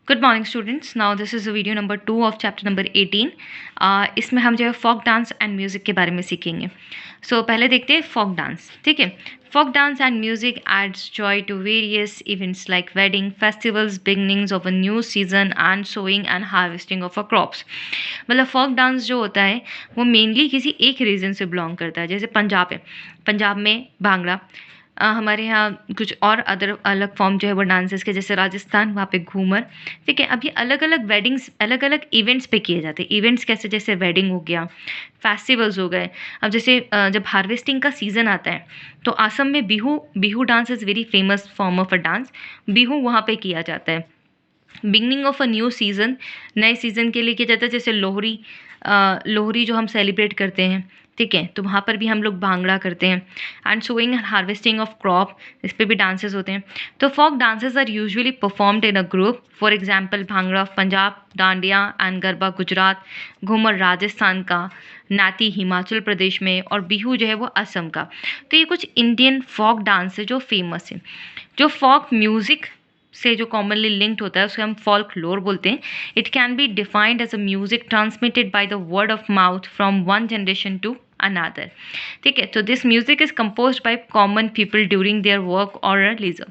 Good morning students. Now this is video number 2 of chapter number 18। इसमें हम जो है फोक डांस एंड म्यूज़िक के बारे में सीखेंगे। पहले देखते हैं फोक डांस। ठीक है, folk dance and music adds joy to various events like wedding, festivals, beginnings of a new season and sowing and harvesting of a crops. मतलब फोक डांस जो होता है वो मेनली किसी एक रीजन से बिलोंग करता है। जैसे पंजाब है, पंजाब में भांगड़ा। हमारे यहाँ कुछ और अदर अलग फॉर्म जो है वो डांसेस के, जैसे राजस्थान वहाँ पे घूमर। ठीक है, अब ये अलग अलग वेडिंग्स, अलग अलग इवेंट्स पे किए जाते हैं। इवेंट्स कैसे, जैसे वेडिंग हो गया, फेस्टिवल्स हो गए। अब जैसे जब हार्वेस्टिंग का सीज़न आता है तो असम में Bihu, Bihu dance is very famous form of a dance. Bihu वहाँ पे किया जाता है। Beginning of a new season, नए सीज़न के लिए किया जाता है। जैसे लोहरी, लोहरी जो हम सेलिब्रेट करते हैं, ठीक है, तो वहाँ पर भी हम लोग भांगड़ा करते हैं। And sowing and harvesting of crop, इस पर भी डांसेस होते हैं। तो folk dances are usually performed in a group. For example bhangra Punjab, dandiya and garba Gujarat, ghoomar Rajasthan का, नाती हिमाचल प्रदेश में, और बिहू जो है वो असम का। तो ये कुछ इंडियन फोक डांस है जो फेमस है। जो फोक म्यूज़िक से जो कॉमनली लिंक्ड होता है उसे हम फोल्कलोर बोलते हैं। It can be defined as a music transmitted by the word of mouth from one generation to another. ठीक है, तो this music is composed by common people during their work और लीजर।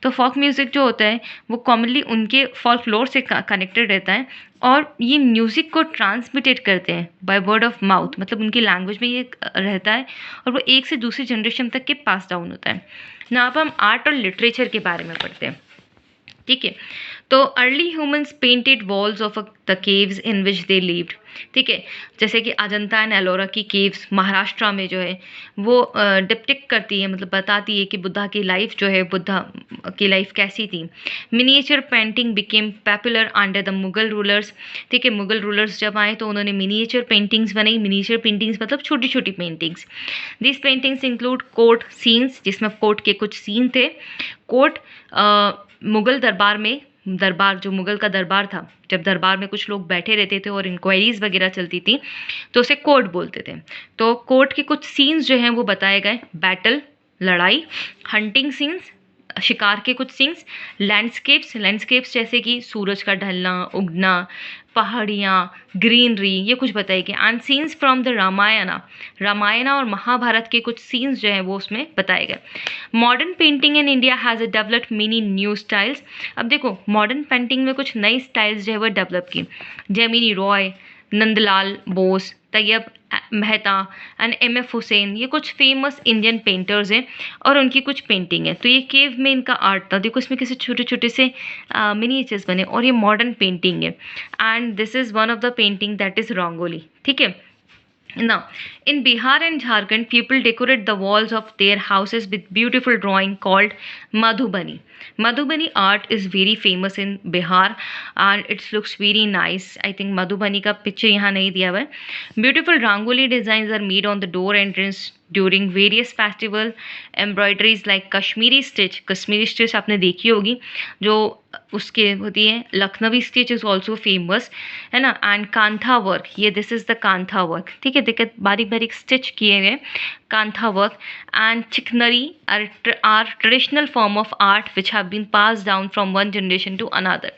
तो फोक म्यूजिक जो होता है वो commonly उनके फोल्कलोर से कनेक्टेड रहता है, और ये म्यूज़िक को ट्रांसमिटेड करते हैं बाय वर्ड ऑफ माउथ, मतलब उनकी लैंग्वेज में ये रहता है और वो एक से दूसरी जनरेशन तक के पास डाउन होता है ना। अब हम आर्ट और लिटरेचर के बारे में पढ़ते हैं। ठीक है, तो early humans painted walls of the caves in which they lived. ठीक है, जैसे कि अजंता एंड एलोरा की केव्स महाराष्ट्र में जो है वो डिपिक्ट करती है, मतलब बताती है कि बुद्धा की लाइफ जो है, बुद्धा की लाइफ कैसी थी। Miniature painting became popular under the Mughal rulers. ठीक है, मुगल रूलर्स जब आए तो उन्होंने मिनिएचर पेंटिंग्स बनाई। मिनिएचर पेंटिंग्स मतलब छोटी छोटी paintings. This paintings include court scenes, जिसमें कोर्ट के कुछ सीन थे। कोर्ट मुगल दरबार में, दरबार जो मुगल का दरबार था, जब दरबार में कुछ लोग बैठे रहते थे और इंक्वायरीज वगैरह चलती थी तो उसे कोर्ट बोलते थे। तो कोर्ट के कुछ सीन्स जो हैं वो बताए गए। बैटल, लड़ाई, हंटिंग सीन्स, शिकार के कुछ सीन्स, लैंडस्केप्स, लैंडस्केप्स जैसे कि सूरज का ढलना, उगना, पहाड़ियाँ, ग्रीनरी, ये कुछ बताई गई। And scenes from the Ramayana, Ramayan और महाभारत के कुछ सीन्स जो हैं वो उसमें बताए गए। Modern painting in India has a developed many new styles. अब देखो, मॉडर्न पेंटिंग में कुछ नई स्टाइल्स जो है वो डेवलप की। Jamini Roy, Nandlal Bose, Tyeb Mehta and M F. हुसैन, ये कुछ फेमस इंडियन पेंटर्स हैं और उनकी कुछ पेंटिंग है। तो ये केव में इनका आर्ट था। देखो, इसमें किसी छोटे छोटे से मिनिएचर्स बने, और ये मॉडर्न पेंटिंग है। And this is one of the painting that is rangoli. ठीक है, now, in Bihar and Jharkhand, people decorate the walls of their houses with beautiful drawing called Madhubani. Madhubani art is very famous in Bihar and it looks very nice. I think Madhubani का picture यहाँ नहीं दिया हुआ है. Beautiful rangoli designs are made on the door entrance during various festival. Embroideries like Kashmiri stitch आपने देखी होगी, जो उसके होती है। Lucknowi stitch is also famous, है ना। एंड कांथा वर्क, ये this is the kantha work. ठीक है, देखिए बारीक बारीक स्टिच किए गए, kantha work. And chikankari are traditional form of art which have been pass down from one generation to another.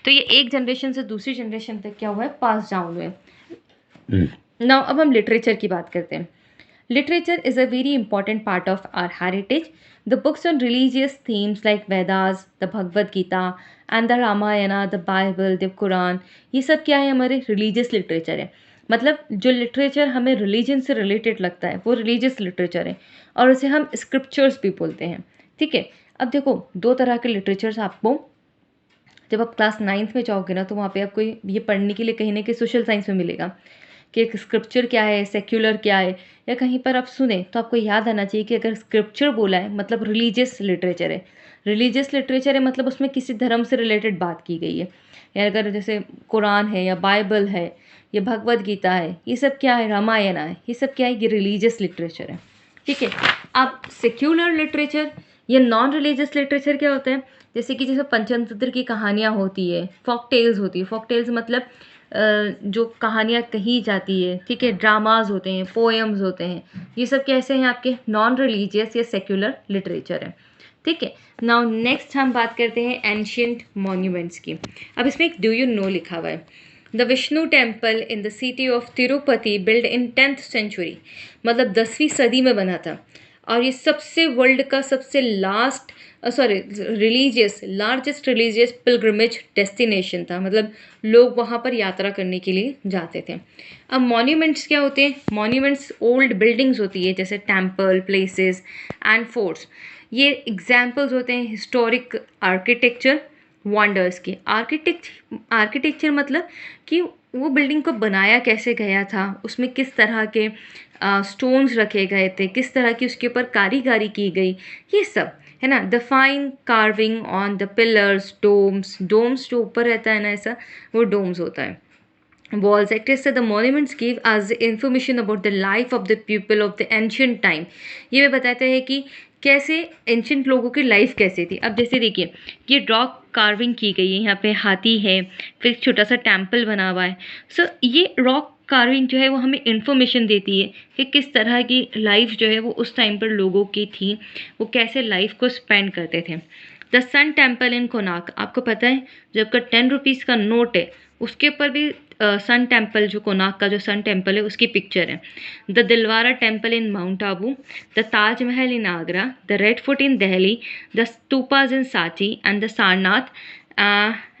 तो ये एक जनरेशन से दूसरी जनरेशन तक क्या हुआ है, पास डाउन हुए। नाउ अब हम लिटरेचर की बात करते हैं। Literature is a very important part of our heritage. The books on religious themes like Vedas, the Bhagavad Gita, and the Ramayana, the Bible, the Quran, ये सब क्या है, हमारे रिलीजियस लिटरेचर है। मतलब जो लिटरेचर हमें रिलीजन से रिलेटेड लगता है वो रिलीजियस लिटरेचर है, और उसे हम स्क्रिप्चर्स भी बोलते हैं। ठीक है, अब देखो दो तरह के लिटरेचर्स आपको, जब आप क्लास 9th में जाओगे ना तो वहाँ पे आपको ये पढ़ने के लिए कहीं ना कहीं सोशल साइंस में मिलेगा कि एक स्क्रिप्चर क्या है, सेक्युलर क्या है, या कहीं पर आप सुने तो आपको याद आना चाहिए कि अगर स्क्रिप्चर बोला है मतलब रिलीजियस लिटरेचर है। रिलीजियस लिटरेचर है मतलब उसमें किसी धर्म से रिलेटेड बात की गई है। या अगर जैसे कुरान है या बाइबल है या भगवद गीता है, ये सब क्या है, रामायण है, ये सब क्या है, ये रिलीजियस लिटरेचर है। ठीक है, अब सेक्युलर लिटरेचर या नॉन रिलीजियस लिटरेचर क्या होता है, जैसे पंचतंत्र की कहानियाँ होती है, फॉक टेल्स होती है। फॉक टेल्स मतलब जो कहानियाँ कही जाती है। ठीक है, ड्रामाज होते हैं, पोएम्स होते हैं, ये सब कैसे हैं आपके नॉन रिलीजियस या सेक्युलर लिटरेचर है। ठीक है। नाउ नेक्स्ट हम बात करते हैं एंशियंट मॉन्यूमेंट्स की। अब इसमें एक डू यू नो लिखा हुआ है, the Vishnu temple in the city of Tirupati build in 10th century, मतलब 10वीं सदी में बना था। और ये सबसे वर्ल्ड का सबसे लार्जेस्ट रिलीजियस पिलग्रिमेज डेस्टिनेशन था, मतलब लोग वहाँ पर यात्रा करने के लिए जाते थे। अब मॉन्यूमेंट्स क्या होते हैं? मॉन्यूमेंट्स ओल्ड बिल्डिंग्स होती है, जैसे टेम्पल, प्लेसेस एंड फोर्ट्स। ये एग्जाम्पल्स होते हैं हिस्टोरिक आर्किटेक्चर वंडर्स के। आर्किटेक्चर मतलब कि वो बिल्डिंग को बनाया कैसे गया था, उसमें किस तरह के स्टोन्स रखे गए थे, किस तरह की उसके ऊपर कारीगरी की गई, ये सब है ना। The fine carving on the pillars, domes जो ऊपर रहता है ना, ऐसा वो डोम्स होता है। Walls actors said the monuments give us information about the life of the people of the ancient time। ये भी बताता है कि कैसे एंशंट लोगों की लाइफ कैसे थी। अब जैसे देखिए, ये रॉक कार्विंग की गई है, यहाँ पे हाथी है, फिर छोटा सा टेम्पल बना हुआ है। सो ये रॉक कार्विंग जो है वो हमें इंफॉर्मेशन देती है कि किस तरह की लाइफ जो है वो उस टाइम पर लोगों की थी, वो कैसे लाइफ को स्पेंड करते थे। The sun temple in Konark, आपको पता है जो आपका 10 रुपीज़ का नोट है उसके ऊपर भी सन टेम्पल, जो कोणार्क का जो सन टेम्पल है उसकी पिक्चर है। The Dilwara temple in mount Abu, the Taj Mahal in Agra, the red fort in Delhi, the stupas in Sanchi and the Sarnath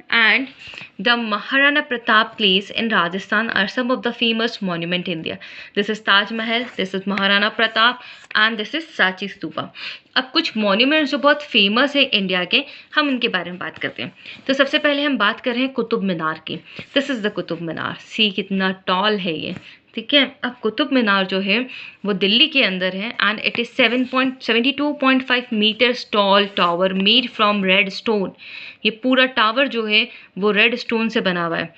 and the Maharana Pratap Place in Rajasthan are some of the famous monument in India. This is Taj Mahal, this is Maharana Pratap and this is Sanchi Stupa. अब कुछ monuments जो बहुत famous है India के, हम उनके बारे में बात करते हैं। तो सबसे पहले हम बात कर रहे हैं कुतुब मीनार की। This is the Qutub Minar, सी कितना टॉल है ये, ठीक है। अब कुतुब मीनार जो है वो दिल्ली के अंदर है and it is 72.5 metres tall tower made from red stone. ये पूरा टावर जो है वो रेड स्टोन से बना हुआ है।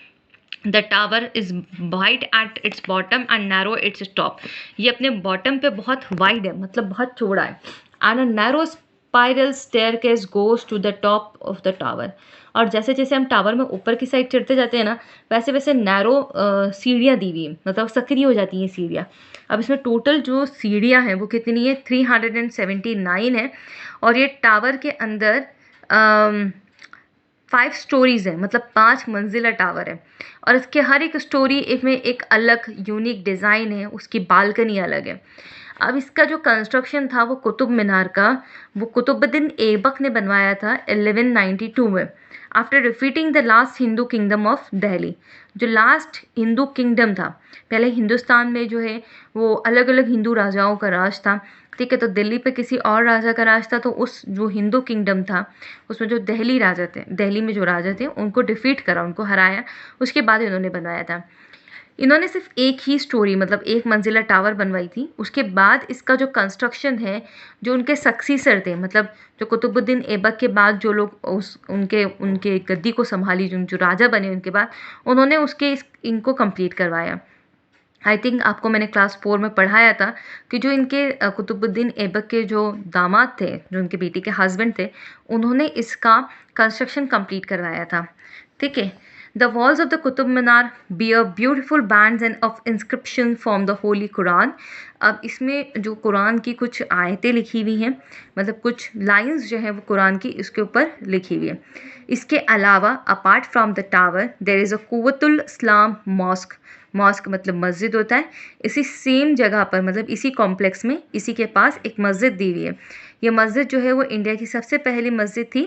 The tower is wide at its bottom and narrow its top. ये अपने बॉटम पे बहुत वाइड है, मतलब बहुत चौड़ा है। And a narrow spiral staircase goes to the top of the tower. और जैसे जैसे हम टावर में ऊपर की साइड चढ़ते जाते हैं ना, वैसे वैसे नैरो सीढ़ियाँ दी हुई हैं, मतलब सक्रिय हो जाती हैं सीढ़ियाँ। अब इसमें टोटल जो सीढ़ियाँ हैं वो कितनी है? 379 है। और ये टावर के अंदर 5 स्टोरीज़ है, मतलब 5 मंजिला टावर है। और इसके हर एक स्टोरी में एक अलग यूनिक डिज़ाइन है, उसकी बालकनी अलग है। अब इसका जो कंस्ट्रक्शन था वो कुतुब मीनार का, वो कुतुबुद्दीन ऐबक ने बनवाया था 1192 में, after defeating the last Hindu kingdom of Delhi. जो लास्ट हिंदू किंगडम था, पहले हिंदुस्तान में जो है वो अलग अलग हिंदू राजाओं का राज था, ठीक है। तो दिल्ली पे किसी और राजा का राज था, तो उस जो हिंदू किंगडम था उसमें जो दिल्ली राजा थे, दिल्ली में जो राजा थे उनको डिफीट करा, उनको हराया, उसके बाद इन्होंने बनवाया था। इन्होंने सिर्फ एक ही स्टोरी, मतलब एक मंजिला टावर बनवाई थी। उसके बाद इसका जो कंस्ट्रक्शन है, जो उनके सक्सीसर थे, मतलब जो कुतुबुद्दीन ऐबक के बाद जो लोग उनके गद्दी को संभाली, जो राजा बने उनके बाद, उन्होंने इनको कंप्लीट करवाया। आई थिंक आपको मैंने क्लास 4 में पढ़ाया था कि जो इनके कुतुबुद्दीन ऐबक के जो दामाद थे, जो उनके बेटी के हस्बैंड थे, उन्होंने इसका कंस्ट्रक्शन कंप्लीट करवाया था, ठीक है। The walls of the Qutub Minar bear beautiful bands and of inscription from the Holy Quran। अब इसमें जो कुरान की कुछ आयतें लिखी हुई हैं, मतलब कुछ लाइंस जो है वो कुरान की इसके ऊपर लिखी हुई है। इसके अलावा apart from the tower there is a Quwwatul Islam mosque. Mosque मतलब मस्जिद होता है। इसी सेम जगह पर, मतलब इसी कॉम्प्लेक्स में, इसी के पास एक मस्जिद दी हुई है। ये मस्जिद जो है वो इंडिया की सबसे पहली मस्जिद थी।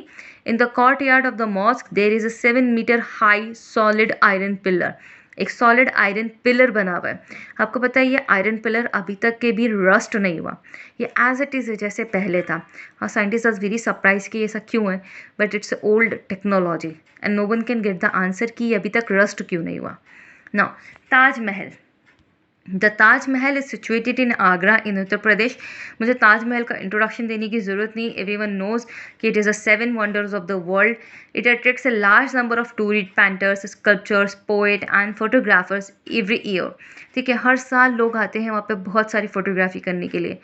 In the courtyard of the mosque there is a 7 metre high solid iron pillar. एक सॉलिड आयरन पिलर बना हुआ है। आपको पता है ये आयरन पिलर अभी तक के भी रस्ट नहीं हुआ, ये एज इट इज़ है जैसे पहले था। और साइंटिस्ट आर वेरी सरप्राइज कि ऐसा क्यों है, but it's old technology and no one can get the answer कि ये अभी तक रस्ट क्यों नहीं हुआ। Now Taj Mahal. The Taj Mahal is situated in Agra in Uttar Pradesh. मुझे ताजमहल का इंट्रोडक्शन देने की ज़रूरत नहीं, एवरीवन नोज कि it is a 7 wonders of the world. It attracts a large number of tourist, painters, sculptures, poet and photographers every year, ठीक है। हर साल लोग आते हैं वहाँ पे बहुत सारी फोटोग्राफी करने के लिए।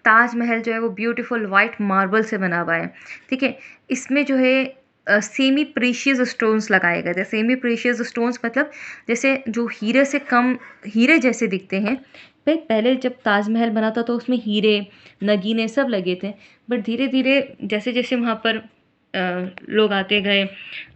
ताजमहल जो है वो ब्यूटीफुल वाइट मार्बल से बना हुआ है, ठीक है। इसमें जो है सेमी प्रीशियस स्टोन्स लगाए गए थे। सेमी प्रीशियस स्टोन्स मतलब जैसे जो हीरे से कम, हीरे जैसे दिखते हैं, भाई पहले जब ताजमहल बना था तो उसमें हीरे नगीने सब लगे थे, बट धीरे धीरे जैसे जैसे वहाँ पर लोग आते गए,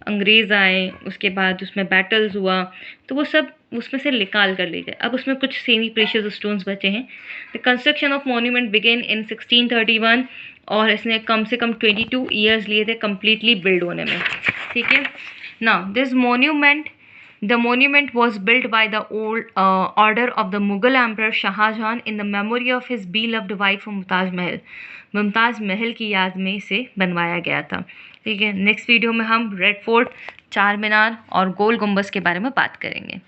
अंग्रेज़ आए, उसके बाद उसमें बैटल्स हुआ, तो वो सब उसमें से निकाल कर ले गए। अब उसमें कुछ सेमी प्रेशियस स्टोन्स बचे हैं। The construction of monument began in 1631 और इसने कम से कम 22 ईयर्स लिए थे कम्प्लीटली बिल्ड होने में। ठीक है, now this monument, the monument was built by the old order of the Mughal Emperor Shah Jahan in the memory of his beloved wife Mumtaz महल। मुमताज़ महल की याद में इसे बनवाया गया था। ठीक है, नेक्स्ट वीडियो में हम रेड फोर्ट, चार मीनार और गोल गुम्बज के बारे में बात करेंगे।